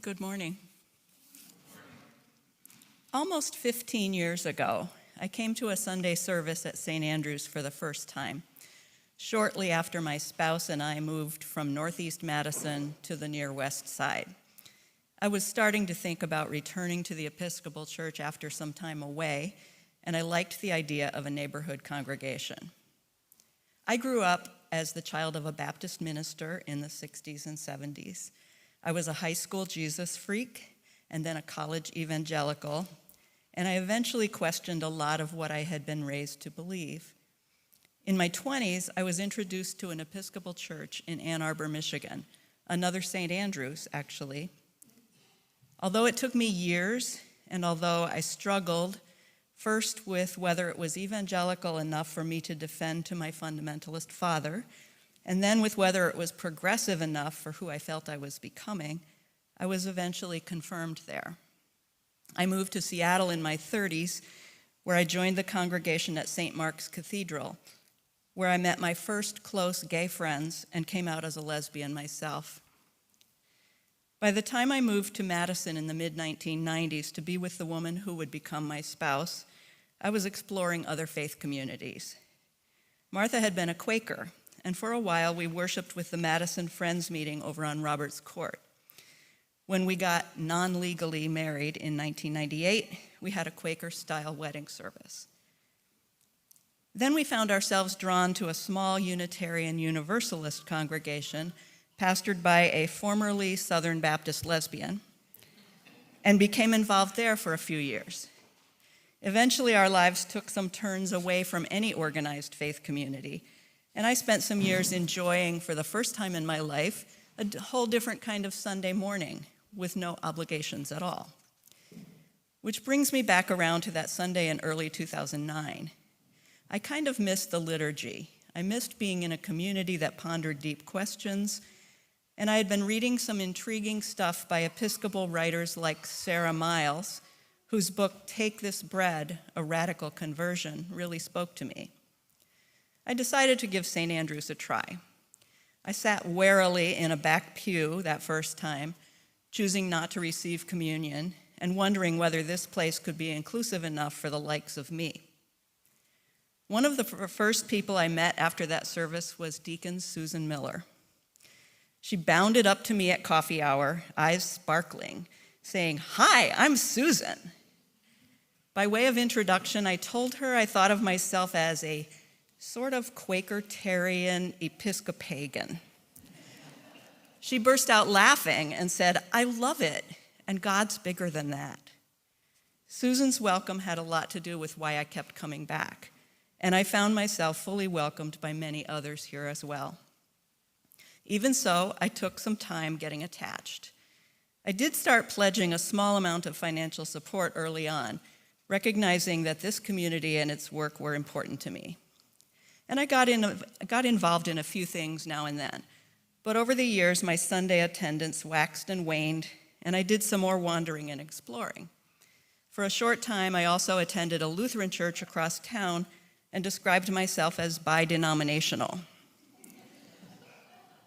Good morning. Almost 15 years ago, I came to a Sunday service at St. Andrew's for the first time, shortly after my spouse and I moved from Northeast Madison to the near West Side. I was starting to think about returning to the Episcopal Church after some time away, and I liked the idea of a neighborhood congregation. I grew up as the child of a Baptist minister in the 60s and 70s. I was a high school Jesus freak and then a college evangelical, and I eventually questioned a lot of what I had been raised to believe. In my 20s, I was introduced to an Episcopal church in Ann Arbor, Michigan, another St. Andrew's, actually. Although it took me years, and although I struggled first with whether it was evangelical enough for me to defend to my fundamentalist father, and then with whether it was progressive enough for who I felt I was becoming, I was eventually confirmed there. I moved to Seattle in my 30s, where I joined the congregation at St. Mark's Cathedral, where I met my first close gay friends and came out as a lesbian myself. By the time I moved to Madison in the mid-1990s to be with the woman who would become my spouse, I was exploring other faith communities. Martha had been a Quaker, and for a while we worshiped with the Madison Friends meeting over on Roberts Court. When we got non-legally married in 1998, we had a Quaker-style wedding service. Then we found ourselves drawn to a small Unitarian Universalist congregation pastored by a formerly Southern Baptist lesbian, and became involved there for a few years. Eventually, our lives took some turns away from any organized faith community, and I spent some years enjoying, for the first time in my life, a whole different kind of Sunday morning with no obligations at all. Which brings me back around to that Sunday in early 2009. I kind of missed the liturgy. I missed being in a community that pondered deep questions, and I had been reading some intriguing stuff by Episcopal writers like Sarah Miles, whose book, Take This Bread, A Radical Conversion, really spoke to me. I decided to give St. Andrew's a try. I sat warily in a back pew that first time, choosing not to receive communion and wondering whether this place could be inclusive enough for the likes of me. One of the first people I met after that service was Deacon Susan Miller. She bounded up to me at coffee hour, eyes sparkling, saying, "Hi, I'm Susan." By way of introduction, I told her I thought of myself as a sort of Quakertarian Episcopagan. She burst out laughing and said, "I love it, and God's bigger than that." Susan's welcome had a lot to do with why I kept coming back, and I found myself fully welcomed by many others here as well. Even so, I took some time getting attached. I did start pledging a small amount of financial support early on, recognizing that this community and its work were important to me. And I got involved in a few things now and then. But over the years, my Sunday attendance waxed and waned, and I did some more wandering and exploring. For a short time, I also attended a Lutheran church across town and described myself as bi-denominational.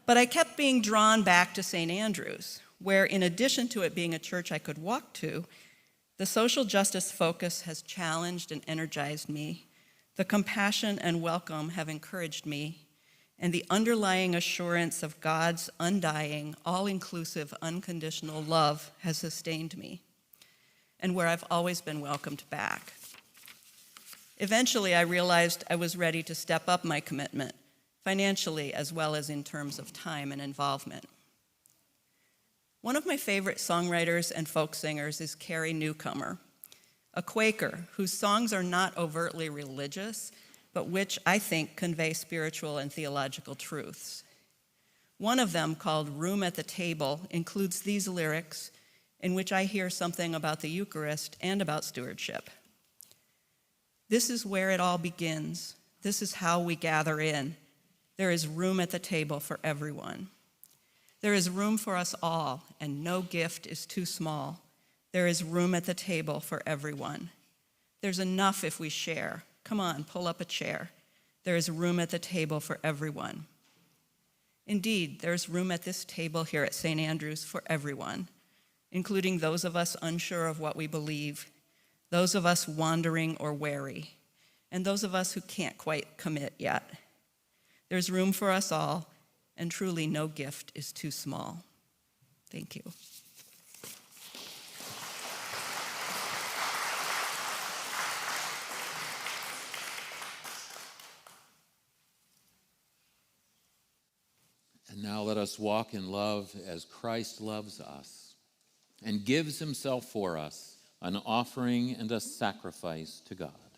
But I kept being drawn back to St. Andrew's, where in addition to it being a church I could walk to, the social justice focus has challenged and energized me. The compassion and welcome have encouraged me, and the underlying assurance of God's undying, all-inclusive, unconditional love has sustained me, and where I've always been welcomed back. Eventually, I realized I was ready to step up my commitment, financially as well as in terms of time and involvement. One of my favorite songwriters and folk singers is Carrie Newcomer, a Quaker whose songs are not overtly religious, but which I think convey spiritual and theological truths. One of them, called Room at the Table, includes these lyrics in which I hear something about the Eucharist and about stewardship. "This is where it all begins. This is how we gather in. There is room at the table for everyone. There is room for us all, and no gift is too small. There is room at the table for everyone. There's enough if we share. Come on, pull up a chair. There is room at the table for everyone." Indeed, there's room at this table here at St. Andrew's for everyone. including those of us unsure of what we believe, those of us wandering or wary, and those of us who can't quite commit yet. There's room for us all, and truly no gift is too small. Thank you. And now let us walk in love as Christ loves us and gives himself for us, an offering and a sacrifice to God.